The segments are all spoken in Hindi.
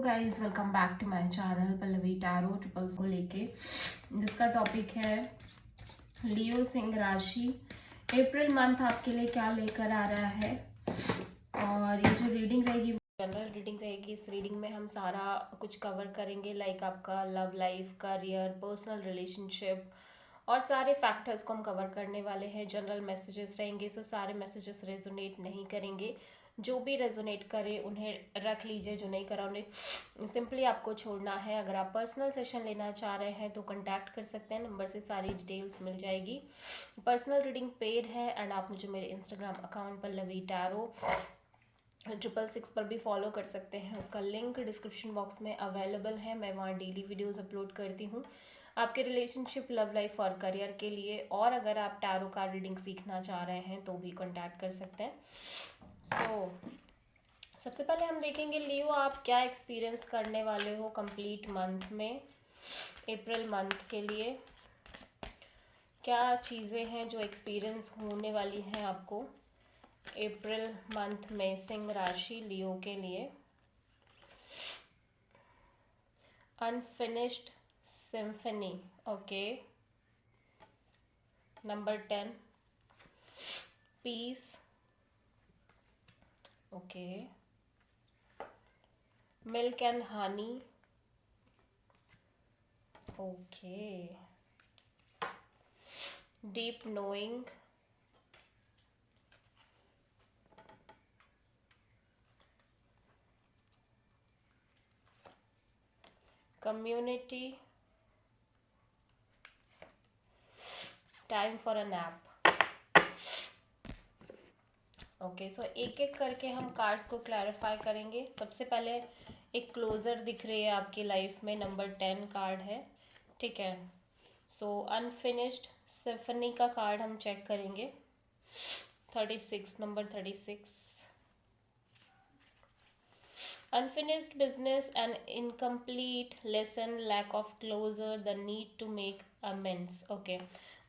Guys, welcome back to my channel Pallavi tarot triples को लेके, जिसका टॉपिक है लियो सिंह राशि अप्रैल मंथ आपके लिए क्या लेकर आ रहा है। और ये जो रीडिंग रहेगी जनरल रीडिंग रहेगी। इस रीडिंग में हम सारा कुछ कवर करेंगे, लाइक आपका love life, career, personal relationship और सारे फैक्टर्स को हम कवर करने वाले हैं। जनरल मैसेजेस रहेंगे, सो सारे मैसेजेस रेजोनेट नहीं करेंगे। जो भी रेजोनेट करे उन्हें रख लीजिए, जो नहीं करा उन्हें सिंपली आपको छोड़ना है। अगर आप पर्सनल सेशन लेना चाह रहे हैं तो कांटेक्ट कर सकते हैं, नंबर से सारी डिटेल्स मिल जाएगी। पर्सनल रीडिंग पेड है एंड आप मुझे मेरे इंस्टाग्राम अकाउंट पल्लवी टैरो 666 पर भी फॉलो कर सकते हैं। उसका लिंक डिस्क्रिप्शन बॉक्स में अवेलेबल है। मैं वहाँ डेली वीडियोस अपलोड करती हूँ आपके रिलेशनशिप, लव लाइफ और करियर के लिए। और अगर आप टैरो कार्ड रीडिंग सीखना चाह रहे हैं तो भी कांटेक्ट कर सकते हैं। सबसे पहले हम देखेंगे लियो, आप क्या एक्सपीरियंस करने वाले हो कंप्लीट मंथ में। अप्रैल मंथ के लिए क्या चीज़ें हैं जो एक्सपीरियंस होने वाली हैं आपको अप्रैल मंथ में सिंह राशि लियो के लिए। Unfinished symphony, okay. Number 10 piece, okay. Milk and honey, okay. Deep knowing, community, time for a nap. Okay, so एक एक करके हम कार्ड्स को क्लैरिफाई करेंगे। सबसे पहले एक क्लोजर दिख रही है आपकी लाइफ में, नंबर 10 कार्ड है, ठीक है। सो अनफिनिश्ड सिम्फनी का कार्ड हम चेक करेंगे। 36, number 36। Unfinished business, an incomplete lesson, lack of closure, the need to make amends. Okay,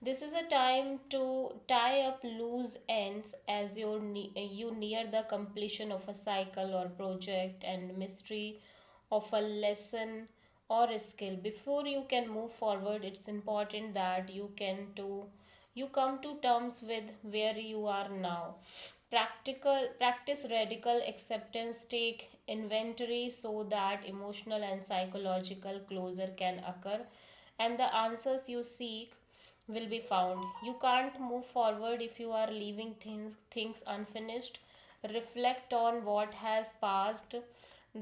this is a time to tie up loose ends as you near the completion of a cycle or project and mystery of a lesson or a skill. Before you can move forward, it's important that you come to terms with where you are now. Practice radical acceptance, take inventory so that emotional and psychological closure can occur and the answers you seek will be found. You can't move forward if you are leaving things unfinished. Reflect on what has passed,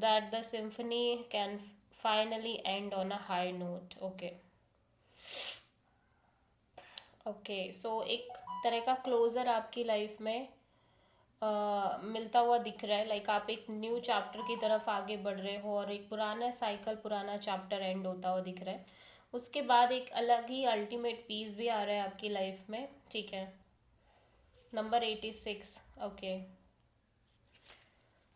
that the symphony can finally end on a high note. Okay. Okay, so एक तरह का क्लोजर आपकी लाइफ में मिलता हुआ दिख रहा है। लाइक आप एक न्यू चैप्टर की तरफ आगे बढ़ रहे हो और एक पुराना साइकिल, पुराना चैप्टर एंड होता हुआ दिख रहा है। उसके बाद एक अलग ही अल्टीमेट पीस भी आ रहा है आपकी लाइफ में, ठीक है। Number 86, okay.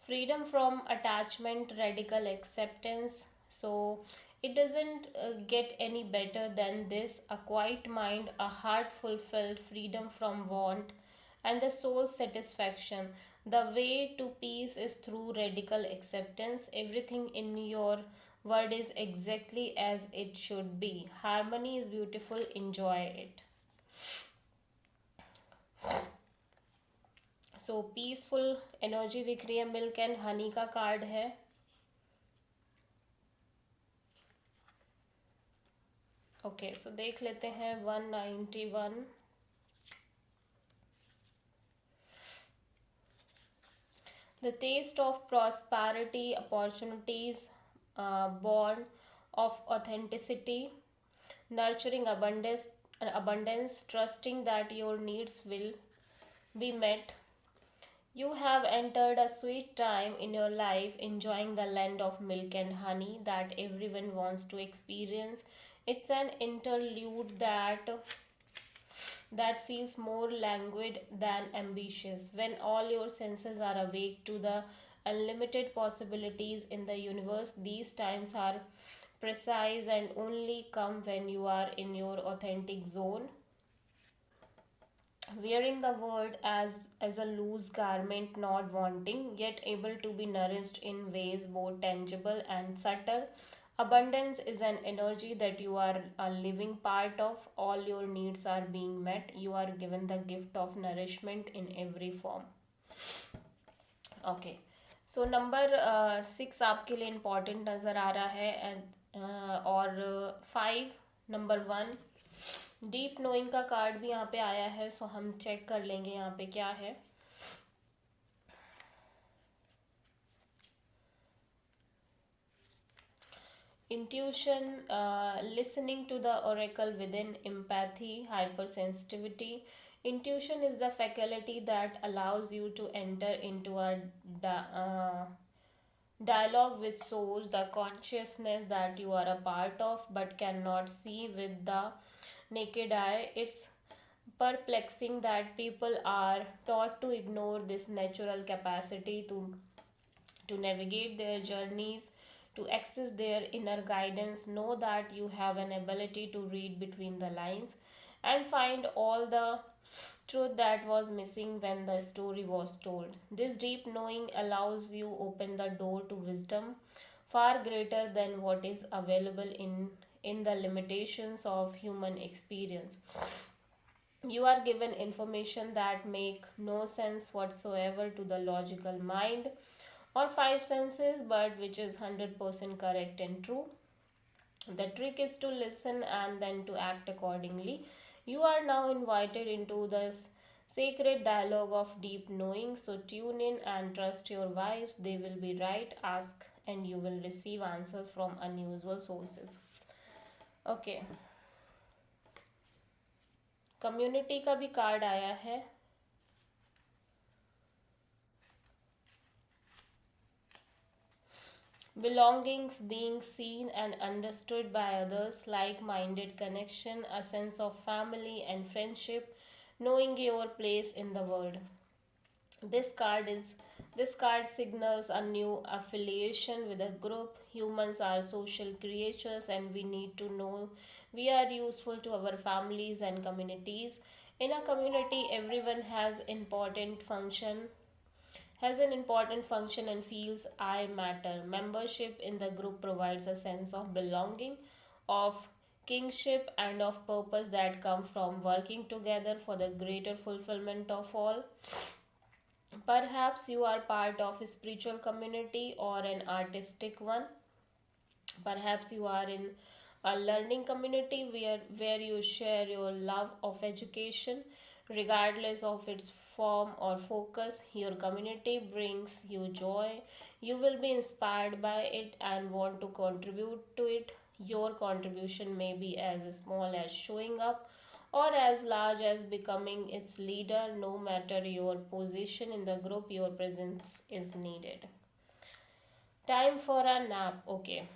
Freedom from attachment, radical acceptance. So it doesn't get any better than this. A quiet mind, a heart fulfilled, freedom from want, and the soul's satisfaction. The way to peace is through radical acceptance. Everything in your world is exactly as it should be. Harmony is beautiful, enjoy it. So peaceful energy दिख रही है। मिल्क एंड हनी का कार्ड है। ओके, सो देख लेते हैं 191। The taste of prosperity, opportunities, born of authenticity, nurturing abundance, trusting that your needs will be met. You have entered a sweet time in your life, enjoying the land of milk and honey that everyone wants to experience. It's an interlude that feels more languid than ambitious. When all your senses are awake to the unlimited possibilities in the universe, these times are precise and only come when you are in your authentic zone. wearing the world as a loose garment, not wanting yet able to be nourished in ways both tangible and subtle. Abundance is an energy that you are a living part of. All your needs are being met. You are given the gift of nourishment in every form. Okay, so number 6 आपके लिए इम्पोर्टेंट नज़र आ रहा है और 5 नंबर 1 डीप नोइंग का कार्ड भी यहाँ पे आया है, सो हम चेक कर लेंगे यहाँ पे क्या है. Intuition, listening to the oracle within, empathy, hypersensitivity. Intuition is the faculty that allows you to enter into a dialogue with source, the consciousness that you are a part of but cannot see with the naked eye. It's perplexing that people are taught to ignore this natural capacity to navigate their journeys, to access their inner guidance. Know that you have an ability to read between the lines and find all the truth that was missing when the story was told. This deep knowing allows you open the door to wisdom far greater than what is available in the limitations of human experience. You are given information that make no sense whatsoever to the logical mind or five senses, but which is 100% correct and true. The trick is to listen and then to act accordingly. You are now invited into this sacred dialogue of deep knowing. So tune in and trust your vibes. They will be right. Ask and you will receive answers from unusual sources. Okay. Community का भी कार्ड आया है. Belongings, being seen and understood by others, like minded connection, a sense of family and friendship, knowing your place in the world. This card is this card signals a new affiliation with a group. Humans are social creatures and we need to know we are useful to our families and communities. In a community, everyone has an important function and feels I matter. Membership in the group provides a sense of belonging, of kingship, and of purpose that come from working together for the greater fulfillment of all. Perhaps you are part of a spiritual community or an artistic one. Perhaps you are in a learning community where you share your love of education, regardless of its form or focus. Your community brings you joy. You will be inspired by it and want to contribute to it. Your contribution may be as small as showing up or as large as becoming its leader. No matter your position in the group, your presence is needed. Time for a nap. Okay.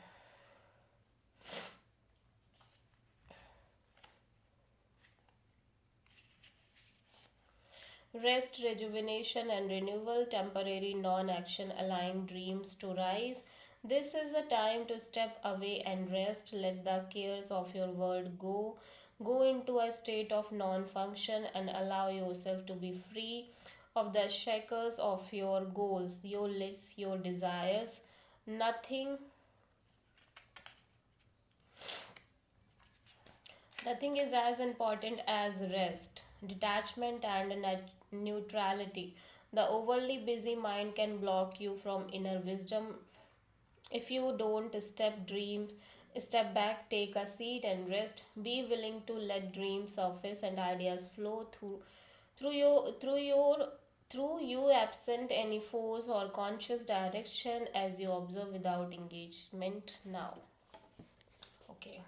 Rest, rejuvenation, and renewal, temporary non action, allowing dreams to rise. This is a time to step away and rest. Let the cares of your world go. Go into a state of non function and allow yourself to be free of the shackles of your goals, your lists, your desires. Nothing Nothing is as important as rest, detachment, and neutrality. The overly busy mind can block you from inner wisdom if you don't step back, take a seat and rest. Be willing to let dreams surface and ideas flow through your through your through you, absent any force or conscious direction, as you observe without engagement now. Okay.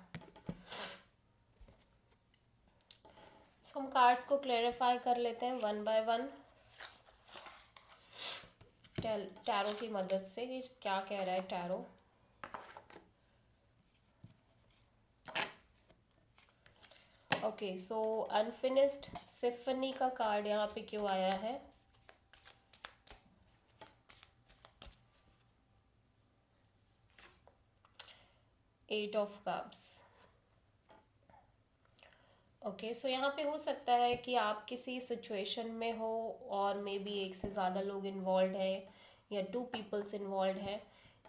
हम कार्ड्स को क्लेरिफाई कर लेते हैं वन बाय वन टैरो की मदद से कि क्या कह रहा है tarot. Okay, so unfinished symphony का कार्ड यहाँ पे क्यों आया है? Eight of cups. Okay, so यहाँ पे हो सकता है कि आप किसी सिचुएशन में हो और मे बी एक से ज़्यादा लोग इन्वॉल्व है या टू पीपल्स इन्वॉल्व है।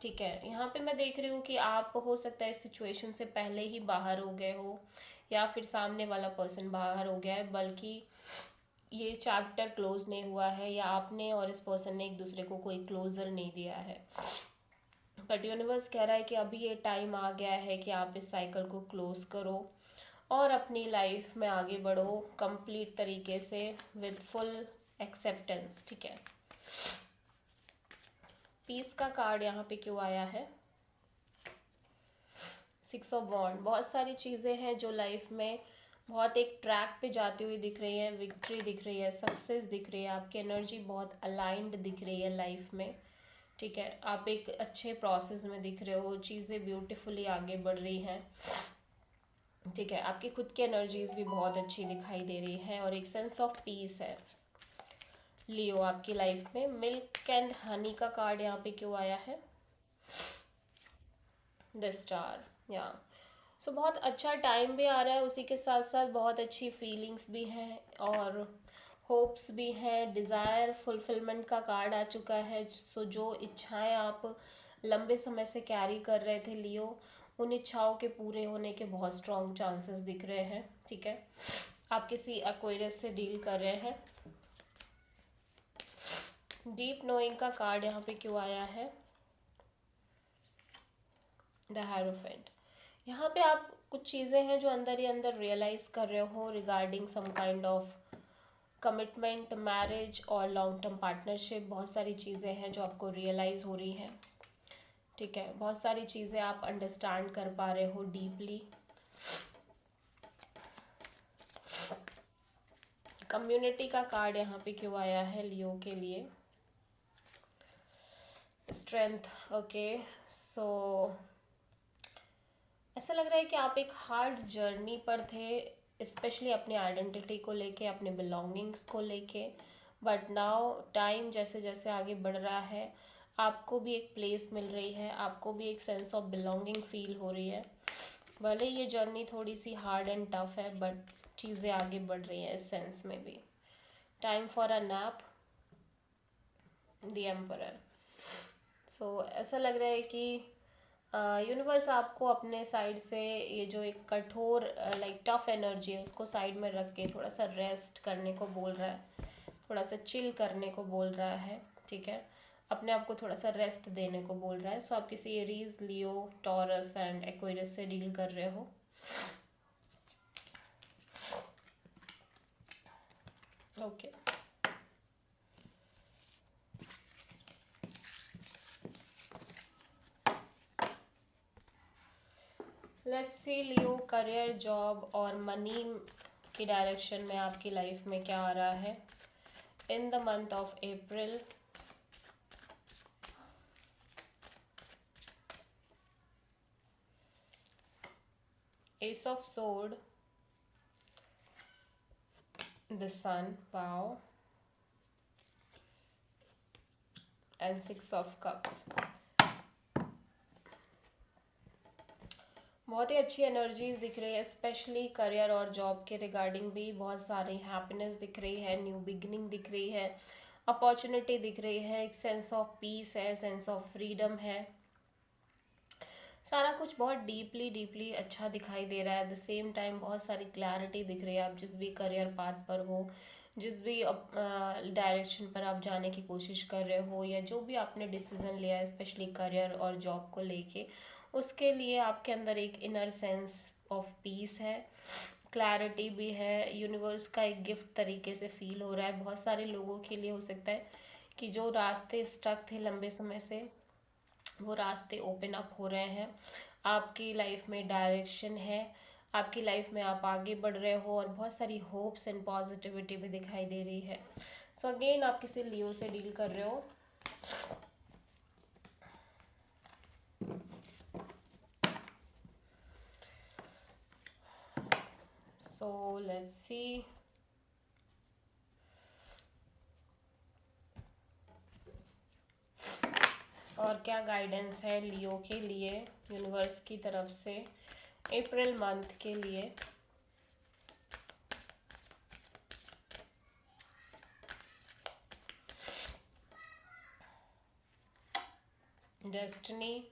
ठीक है, यहाँ पे मैं देख रही हूँ कि आप हो सकता है इस सिचुएशन से पहले ही बाहर हो गए हो या फिर सामने वाला पर्सन बाहर हो गया है, बल्कि ये चैप्टर क्लोज नहीं हुआ है या आपने और इस पर्सन ने एक दूसरे को कोई क्लोजर नहीं दिया है। बट यूनिवर्स कह रहा है कि अभी ये टाइम आ गया है कि आप इस साइकिल को क्लोज करो और अपनी लाइफ में आगे बढ़ो कंप्लीट तरीके से विद फुल एक्सेप्टेंस। ठीक है, पीस का कार्ड यहाँ पे क्यों आया है? 6 ऑफ वॉन्ड। बहुत सारी चीज़ें हैं जो लाइफ में बहुत एक ट्रैक पे जाती हुई दिख रही है, विक्ट्री दिख रही है, सक्सेस दिख रही है, आपकी एनर्जी बहुत अलाइंड दिख रही है लाइफ में। ठीक है, आप एक अच्छे प्रोसेस में दिख रहे हो, चीज़ें ब्यूटीफुली आगे बढ़ रही हैं। ठीक है, आपकी खुद की एनर्जीज भी बहुत अच्छी दिखाई दे रही है और एक सेंस ऑफ पीस है लियो आपकी लाइफ में। मिल्क एंड हनी का कार्ड यहाँ पे क्यों आया है? The star. या सो बहुत अच्छा टाइम भी आ रहा है, उसी के साथ साथ बहुत अच्छी फीलिंग्स भी हैं और होप्स भी हैं। डिज़ायर फुलफिलमेंट का कार्ड आ चुका है। सो जो इच्छाएं आप लंबे समय से कैरी कर रहे थे लियो, उन इच्छाओं के पूरे होने के बहुत स्ट्रॉन्ग चांसेस दिख रहे हैं। ठीक है, आप किसी एक्वेरियस से डील कर रहे हैं। डीप नोइंग का कार्ड यहाँ पे क्यों आया है? The hierophant. यहाँ पे आप कुछ चीज़ें हैं जो अंदर ही अंदर रियलाइज कर रहे हो regarding some kind of commitment, marriage और लॉन्ग टर्म पार्टनरशिप। बहुत सारी चीज़ें हैं जो आपको रियलाइज हो रही हैं। ठीक है, बहुत सारी चीज़ें आप अंडरस्टैंड कर पा रहे हो डीपली। कम्युनिटी का कार्ड यहाँ पे क्यों आया है लियो के लिए? स्ट्रेंथ। ओके, सो ऐसा लग रहा है कि आप एक हार्ड जर्नी पर थे, स्पेशली अपनी आइडेंटिटी को लेके, अपने बिलोंगिंग्स को लेके। बट नाउ टाइम जैसे जैसे आगे बढ़ रहा है, आपको भी एक प्लेस मिल रही है, आपको भी एक सेंस ऑफ बिलोंगिंग फील हो रही है। भले ये जर्नी थोड़ी सी हार्ड एंड टफ है, बट चीज़ें आगे बढ़ रही हैं इस सेंस में भी। Time for a nap, the emperor. So ऐसा लग रहा है कि यूनिवर्स आपको अपने साइड से ये जो एक कठोर लाइक टफ एनर्जी है उसको साइड में रख के थोड़ा सा रेस्ट करने को बोल रहा है, थोड़ा सा चिल करने को बोल रहा है। ठीक है, अपने आप को थोड़ा सा रेस्ट देने को बोल रहा है। सो आप किसी Aries, Leo, Taurus and Aquarius से डील कर रहे हो। Okay, let's see Leo career, job और मनी की डायरेक्शन में आपकी लाइफ में क्या आ रहा है in the month of April. Ace of sword, the sun, wow, and 6 of cups. बहुत ही अच्छी एनर्जीज दिख रही है, स्पेशली करियर और जॉब के रिगार्डिंग भी बहुत सारी हैप्पीनेस दिख रही है, न्यू बिगिनिंग दिख रही है, अपॉर्चुनिटी दिख रही है, एक सेंस ऑफ पीस है, सेंस ऑफ फ्रीडम है। सारा कुछ बहुत डीपली डीपली अच्छा दिखाई दे रहा है। एट द सेम टाइम बहुत सारी क्लैरिटी दिख रही है। आप जिस भी करियर पाथ पर हो, जिस भी डायरेक्शन पर आप जाने की कोशिश कर रहे हो, या जो भी आपने डिसीजन लिया है स्पेशली करियर और जॉब को लेके, उसके लिए आपके अंदर एक इनर सेंस ऑफ पीस है, क्लैरिटी भी है। यूनिवर्स का एक गिफ्ट तरीके से फील हो रहा है। बहुत सारे लोगों के लिए हो सकता है कि जो रास्ते स्टक थे लंबे समय से, वो रास्ते ओपन अप हो रहे हैं। आपकी लाइफ में डायरेक्शन है, आपकी लाइफ में आप आगे बढ़ रहे हो और बहुत सारी होप्स एंड पॉजिटिविटी भी दिखाई दे रही है। सो अगेन आप किसी लियो से डील कर रहे हो। सो लेट्स सी, और क्या गाइडेंस है लियो के लिए यूनिवर्स की तरफ से अप्रैल मंथ के लिए। डेस्टिनी,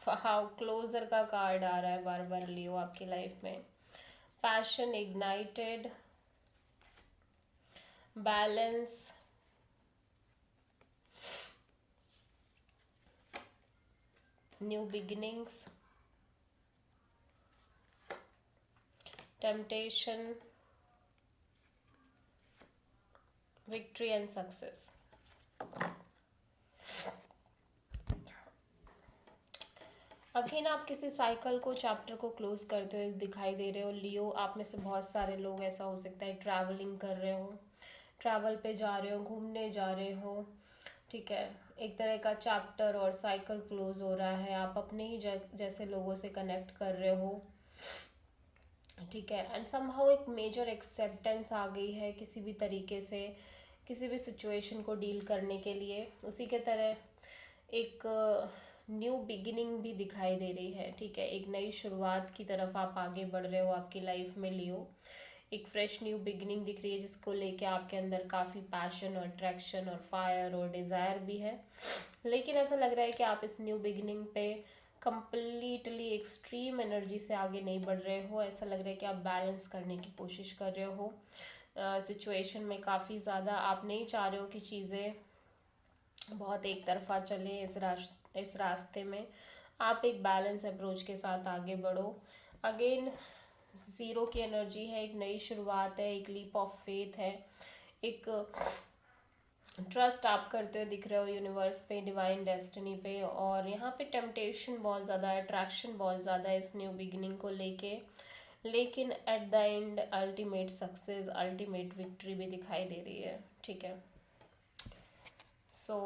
हाउ क्लोजर का कार्ड आ रहा है बार बार लियो आपकी लाइफ में। Passion ignited, balance, new beginnings, temptation, victory and success. Again आप किसी साइकिल को, चैप्टर को क्लोज करते हुए दिखाई दे रहे हो लियो। आप में से बहुत सारे लोग, ऐसा हो सकता है ट्रैवलिंग कर रहे हो, ट्रैवल पे जा रहे हो, घूमने जा रहे हो, ठीक है। एक तरह का चैप्टर और साइकिल क्लोज हो रहा है। आप अपने ही जैसे लोगों से कनेक्ट कर रहे हो, ठीक है। एंड समहाउ एक मेजर एक्सेप्टेंस आ गई है किसी भी तरीके से, किसी भी सिचुएशन को डील करने के लिए। उसी के तरह एक न्यू बिगिनिंग भी दिखाई दे रही है, ठीक है। एक नई शुरुआत की तरफ आप आगे बढ़ रहे हो आपकी लाइफ में लियो। एक फ्रेश न्यू बिगिनिंग दिख रही है जिसको लेके आपके अंदर काफ़ी पैशन और अट्रैक्शन और फायर और डिज़ायर भी है। लेकिन ऐसा लग रहा है कि आप इस न्यू बिगिनिंग पे कंप्लीटली एक्सट्रीम एनर्जी से आगे नहीं बढ़ रहे हो। ऐसा लग रहा है कि आप बैलेंस करने की कोशिश कर रहे हो सिचुएशन में। काफ़ी ज़्यादा आप नहीं चाह रहे हो कि चीज़ें बहुत एक तरफा चले इस रास्ते में। आप एक बैलेंस अप्रोच के साथ आगे बढ़ो। अगेन ज़ीरो की एनर्जी है, एक नई शुरुआत है, एक लीप ऑफ फेथ है, एक ट्रस्ट आप करते हुए दिख रहे हो यूनिवर्स पे, डिवाइन डेस्टिनी पे। और यहाँ पे टेम्पटेशन बहुत ज़्यादा है, अट्रैक्शन बहुत ज़्यादा है इस न्यू बिगिनिंग को लेके। लेकिन at the end ultimate success, ultimate victory भी दिखाई दे रही है, ठीक है। सो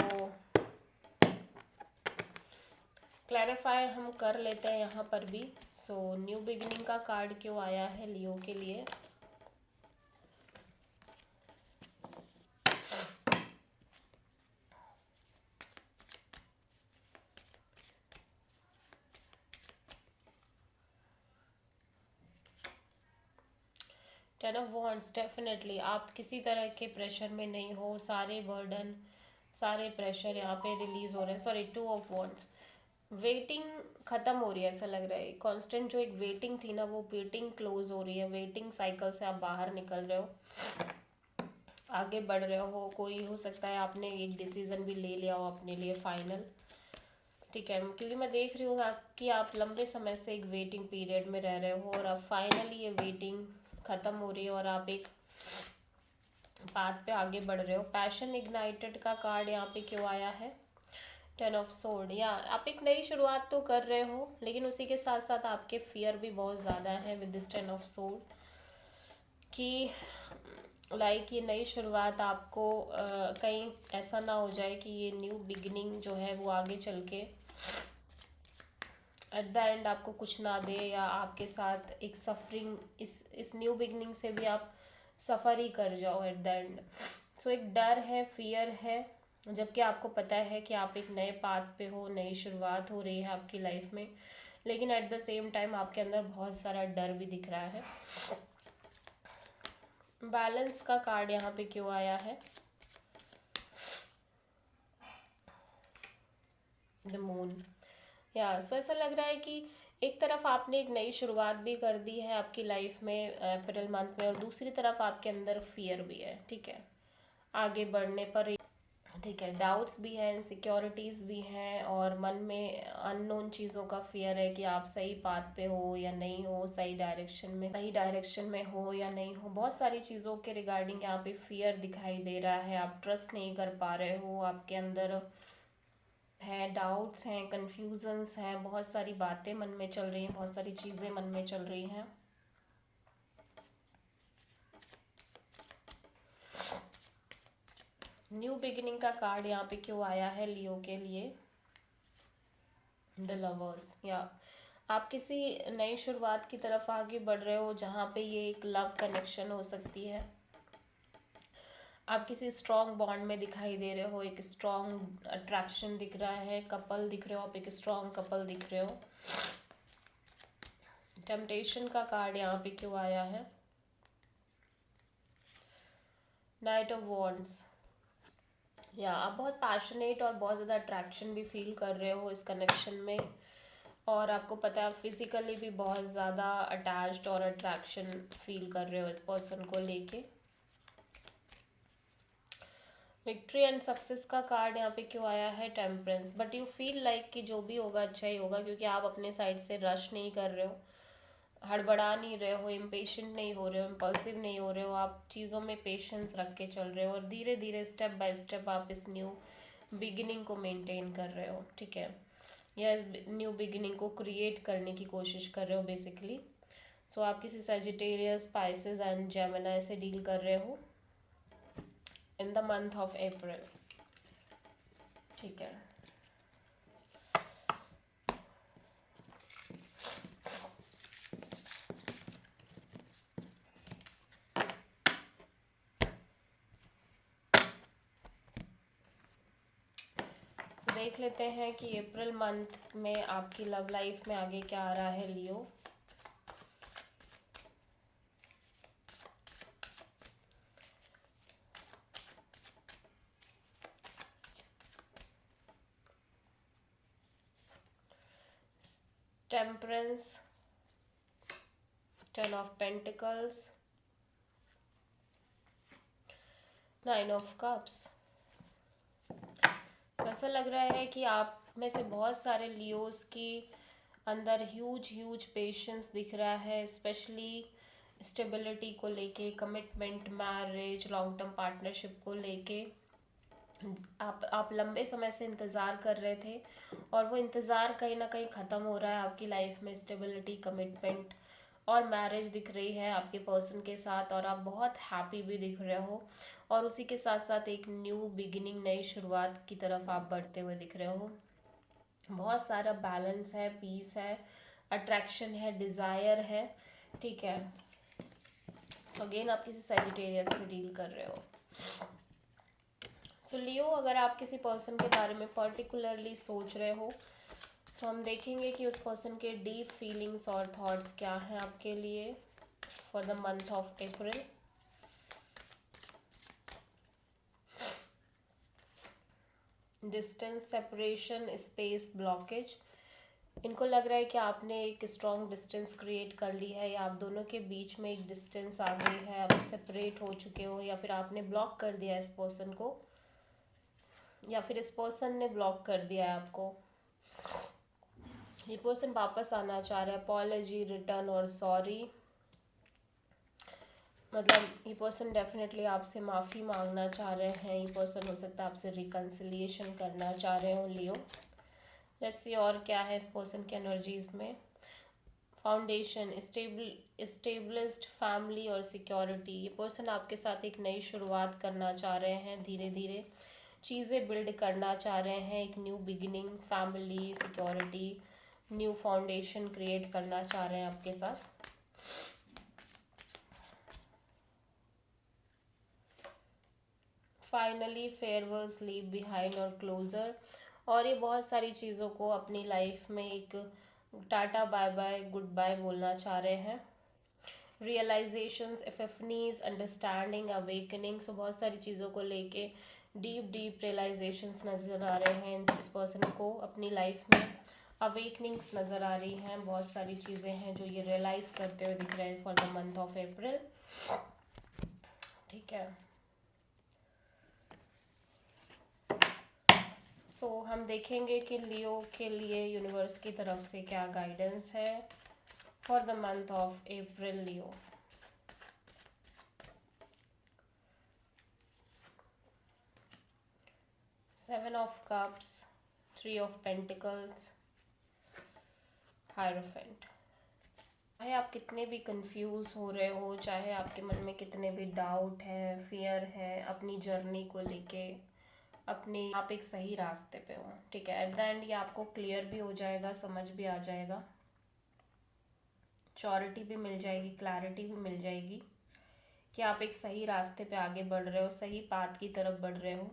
क्लैरिफाई हम कर लेते हैं यहाँ पर भी। सो न्यू बिगिनिंग का कार्ड क्यों आया है लियो के लिए? 10 ऑफ वॉन्ड्स, डेफिनेटली आप किसी तरह के प्रेशर में नहीं हो। सारे बर्डन, सारे प्रेशर यहाँ पे रिलीज हो रहे हैं। सॉरी, 2 ऑफ वॉन्ड्स, वेटिंग खत्म हो रही है ऐसा लग रहा है। कांस्टेंट जो एक वेटिंग थी ना, वो वेटिंग क्लोज हो रही है। वेटिंग साइकिल से आप बाहर निकल रहे हो, आगे बढ़ रहे हो। कोई हो सकता है आपने एक डिसीजन भी ले लिया हो अपने लिए फाइनल, ठीक है। क्योंकि मैं देख रही हूँ कि आप लंबे समय से एक वेटिंग पीरियड में रह रहे हो और अब फाइनली ये वेटिंग खत्म हो रही है और आप एक पाथ पे आगे बढ़ रहे हो। पैशन इग्नाइटेड का कार्ड यहाँ पे क्यों आया है? 10 ऑफ सोर्ड, या आप एक नई शुरुआत तो कर रहे हो, लेकिन उसी के साथ साथ आपके फियर भी बहुत ज़्यादा है विद दिस 10 ऑफ सोर्ड, कि लाइक ये नई शुरुआत आपको कहीं ऐसा ना हो जाए कि ये न्यू बिगिनिंग जो है वो आगे चल के एट द एंड आपको कुछ ना दे, या आपके साथ एक सफरिंग, इस न्यू बिगिनिंग से भी आप सफ़र ही कर जाओ एट द एंड। सो एक डर है, फियर है, जबकि आपको पता है कि आप एक नए पाथ पे हो, नई शुरुआत हो रही है आपकी लाइफ में। लेकिन एट द सेम टाइम आपके अंदर बहुत सारा डर भी दिख रहा है। बैलेंस का कार्ड यहाँ पे क्यों आया है? द मून, या सो ऐसा लग रहा है कि एक तरफ आपने एक नई शुरुआत भी कर दी है आपकी लाइफ में अप्रैल मंथ में, और दूसरी तरफ आपके अंदर फियर भी है, ठीक है, आगे बढ़ने पर, ठीक है। डाउट्स भी हैं, इनसिक्योरिटीज़ भी हैं, और मन में अननोन चीज़ों का फियर है कि आप सही पाथ पे हो या नहीं हो, सही डायरेक्शन में हो या नहीं हो। बहुत सारी चीज़ों के रिगार्डिंग यहाँ पे फियर दिखाई दे रहा है। आप ट्रस्ट नहीं कर पा रहे हो, आपके अंदर है डाउट्स हैं, कन्फ्यूजन्स हैं, बहुत सारी बातें मन में चल रही हैं, बहुत सारी चीज़ें मन में चल रही हैं। न्यू बिगिनिंग का कार्ड यहाँ पे क्यों आया है लियो के लिए? द लवर्स, या आप किसी नई शुरुआत की तरफ आगे बढ़ रहे हो जहाँ पे ये एक लव कनेक्शन हो सकती है। आप किसी स्ट्रॉन्ग बॉन्ड में दिखाई दे रहे हो, एक स्ट्रॉन्ग अट्रैक्शन दिख रहा है, कपल दिख रहे हो, आप एक स्ट्रॉन्ग कपल दिख रहे हो। टेम्पटेशन का कार्ड यहाँ पे क्यों आया है? नाइट ऑफ वॉन्ड्स, या आप बहुत पैशनेट और बहुत ज़्यादा अट्रैक्शन भी फील कर रहे हो इस कनेक्शन में, और आपको पता है फिजिकली भी बहुत ज़्यादा अटैच्ड और अट्रैक्शन फील कर रहे हो इस पर्सन को लेके। विक्ट्री एंड सक्सेस का कार्ड यहाँ पे क्यों आया है? Temperance. But you feel like कि जो भी होगा अच्छा ही होगा, क्योंकि आप अपने साइड से रश नहीं कर रहे हो, हड़बड़ा नहीं रहे हो, इम्पेशेंट नहीं हो रहे हो, इम्पल्सिव नहीं हो रहे हो, आप चीज़ों में पेशेंस रख के चल रहे हो और धीरे धीरे स्टेप बाय स्टेप आप इस न्यू बिगिनिंग को मेंटेन कर रहे हो, ठीक है, या इस न्यू बिगिनिंग को क्रिएट करने की कोशिश कर रहे हो बेसिकली। सो आप किसी सजिटेरियस, स्पाइसेस एंड जेमिनी से डील कर रहे हो इन द मंथ ऑफ अप्रैल, ठीक है। तो देख लेते हैं कि अप्रैल मंथ में आपकी लव लाइफ में आगे क्या आ रहा है Leo. Temperance, 10 of pentacles, 9 of cups. तो ऐसा लग रहा है कि आप में से बहुत सारे लियोस की अंदर ह्यूज ह्यूज पेशेंस दिख रहा है, स्पेशली स्टेबिलिटी को लेके, commitment, marriage, long term partnership को लेके। आप लंबे समय से इंतज़ार कर रहे थे और वो इंतज़ार कहीं ना कहीं ख़त्म हो रहा है। आपकी लाइफ में स्टेबिलिटी, कमिटमेंट और मैरिज दिख रही है आपके पर्सन के साथ, और आप बहुत हैप्पी भी दिख रहे हो, और उसी के साथ साथ एक न्यू बिगिनिंग, नई शुरुआत की तरफ आप बढ़ते हुए दिख रहे हो। बहुत सारा बैलेंस है, पीस है, अट्रैक्शन है, डिज़ायर है, ठीक है। सो अगेन आप किसी सजिटेरियस से डील कर रहे हो। सो लियो, अगर आप किसी पर्सन के बारे में पर्टिकुलरली सोच रहे हो, तो हम देखेंगे कि उस पर्सन के डीप फीलिंग्स और थॉट्स क्या हैं आपके लिए for the month of April. Distance, separation, space, blockage. इनको लग रहा है कि आपने एक स्ट्रॉन्ग डिस्टेंस क्रिएट कर ली है, या आप दोनों के बीच में एक डिस्टेंस आ गई है, आप सेपरेट हो चुके हो, या फिर आपने ब्लॉक कर दिया इस पर्सन को, या फिर इस पर्सन ने ब्लॉक कर दिया है आपको। ये पर्सन वापस आना चाह रहा है, अपॉलॉजी, रिटर्न और सॉरी। मतलब ये पर्सन डेफिनेटली आपसे माफ़ी मांगना चाह रहे हैं। ये पर्सन हो सकता है आपसे रिकन्सिलिएशन करना चाह रहे हो लियो। लेट्स सी और क्या है इस पर्सन की एनर्जीज में। फाउंडेशन, स्टेबलिस्ट, फैमिली और सिक्योरिटी। ये पर्सन आपके साथ एक नई शुरुआत करना चाह रहे हैं, धीरे धीरे चीज़ें बिल्ड करना चाह रहे हैं, एक new beginning, family, security, new foundation create करना चाह रहे हैं आपके साथ। फाइनली फेयरवेल्स, लीव बिहाइंड और क्लोजर। और ये बहुत सारी चीज़ों को अपनी लाइफ में एक tata, bye bye, good bye बोलना चाह रहे हैं। Realisations, epiphanies, understanding, awakening. So बहुत सारी चीज़ों को लेके डीप डीप रियलाइजेशंस नज़र आ रहे हैं इस पर्सन को अपनी लाइफ में। अवेकनिंग्स नज़र आ रही हैं, बहुत सारी चीज़ें हैं जो ये रियलाइज़ करते हुए दिख रहे हैं फॉर द मंथ ऑफ अप्रैल, ठीक है। सो हम देखेंगे कि लियो के लिए यूनिवर्स की तरफ से क्या गाइडेंस है for the month of April Leo. Seven of cups, 3 of pentacles, hierophant. चाहे आप कितने भी कंफ्यूज हो रहे हो, चाहे आपके मन में कितने भी डाउट है, फियर है अपनी जर्नी को लेके, अपनी, आप एक सही रास्ते पे हो, ठीक है। एट द एंड ये आपको क्लियर भी हो जाएगा, समझ भी आ जाएगा, श्योरिटी भी मिल जाएगी, क्लैरिटी भी मिल जाएगी कि आप एक सही रास्ते पे आगे बढ़ रहे हो, सही पाथ की तरफ बढ़ रहे हो।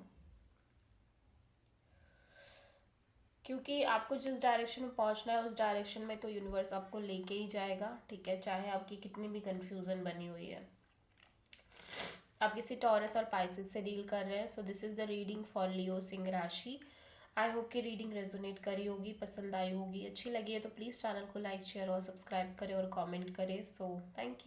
क्योंकि आपको जिस डायरेक्शन में पहुंचना है उस डायरेक्शन में तो यूनिवर्स आपको लेके ही जाएगा, ठीक है, चाहे आपकी कितनी भी कंफ्यूजन बनी हुई है। आप किसी टॉरस और पाइसेस से डील कर रहे हैं। So this is the reading for Leo सिंह राशि। आई होप कि रीडिंग रेजोनेट करी होगी, पसंद आई होगी, अच्छी लगी है तो प्लीज़ चैनल को लाइक शेयर और सब्सक्राइब करें और कमेंट करें। So thank you.